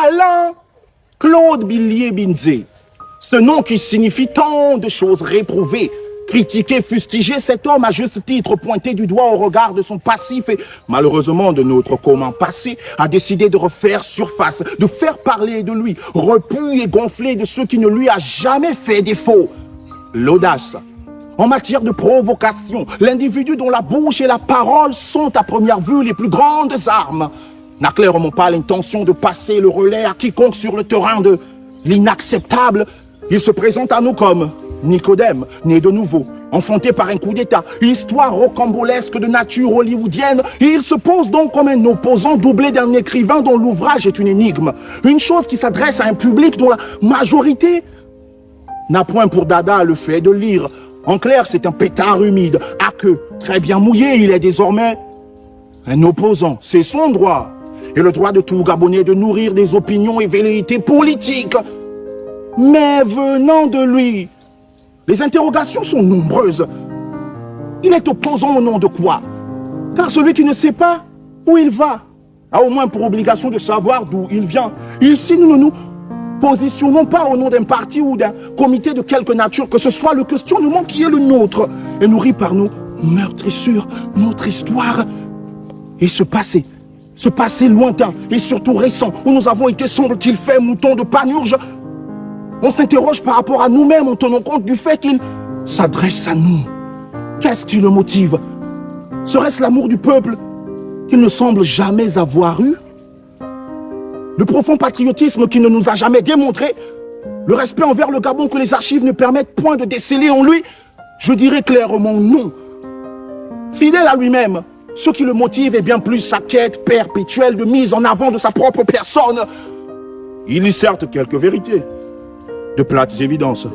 Alain Claude Billier-Binzé, ce nom qui signifie tant de choses réprouvées, critiqué, fustigé, cet homme à juste titre pointé du doigt au regard de son passif et malheureusement de notre commun passé a décidé de refaire surface, de faire parler de lui, repu et gonflé de ce qui ne lui a jamais fait défaut. L'audace. En matière de provocation, l'individu dont la bouche et la parole sont à première vue les plus grandes armes n'a clairement pas l'intention de passer le relais à quiconque sur le terrain de l'inacceptable. Il se présente à nous comme Nicodème, né de nouveau, enfanté par un coup d'État, histoire rocambolesque de nature hollywoodienne. Il se pose donc comme un opposant doublé d'un écrivain dont l'ouvrage est une énigme. Une chose qui s'adresse à un public dont la majorité n'a point pour dada le fait de lire. En clair, c'est un pétard humide, à queue très bien mouillé. Il est désormais un opposant. C'est son droit. Et le droit de tout Gabonais de nourrir des opinions et velléités politiques. Mais venant de lui, les interrogations sont nombreuses. Il est opposant au nom de quoi? Car celui qui ne sait pas où il va a au moins pour obligation de savoir d'où il vient. Ici, nous ne nous positionnons pas au nom d'un parti ou d'un comité de quelque nature que ce soit. Le questionnement qui est le nôtre est nourri par nos meurtrissures, notre histoire et ce passé lointain et surtout récent où nous avons été, semble-t-il, faits moutons de panurge. On s'interroge par rapport à nous-mêmes en tenant compte du fait qu'il s'adresse à nous. Qu'est-ce qui le motive? Serait-ce l'amour du peuple qu'il ne semble jamais avoir eu? Le profond patriotisme qui ne nous a jamais démontré? Le respect envers le Gabon que les archives ne permettent point de déceler en lui? Je dirais clairement non. Fidèle à lui-même, ce qui le motive est bien plus sa quête perpétuelle de mise en avant de sa propre personne. Il y a certes quelques vérités, de plates évidences,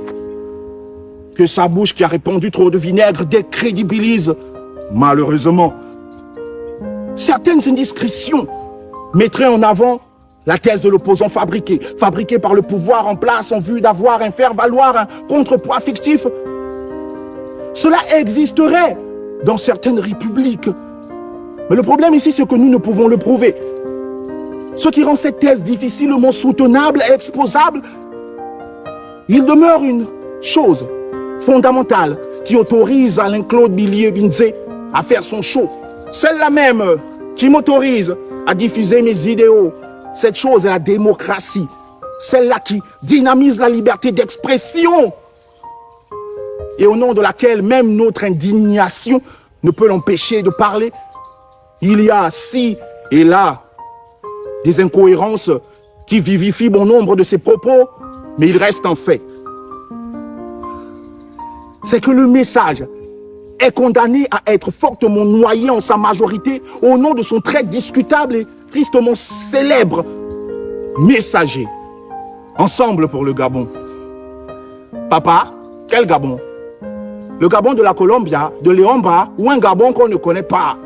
que sa bouche qui a répandu trop de vinaigre décrédibilise, malheureusement. Certaines indiscrétions mettraient en avant la thèse de l'opposant fabriqué par le pouvoir en place en vue d'avoir un faire-valoir, un contrepoids fictif. Cela existerait dans certaines républiques. Mais le problème ici, c'est que nous ne pouvons le prouver. Ce qui rend cette thèse difficilement soutenable et exposable, il demeure une chose fondamentale qui autorise Alain Claude Billier-Binzé à faire son show. Celle-là même qui m'autorise à diffuser mes idéaux. Cette chose est la démocratie. Celle-là qui dynamise la liberté d'expression et au nom de laquelle même notre indignation ne peut l'empêcher de parler. Il y a ci et là des incohérences qui vivifient bon nombre de ses propos, mais il reste un fait. C'est que le message est condamné à être fortement noyé en sa majorité au nom de son très discutable et tristement célèbre messager. Ensemble pour le Gabon. Papa, quel Gabon? Le Gabon de la Colombia, de Léomba ou un Gabon qu'on ne connaît pas?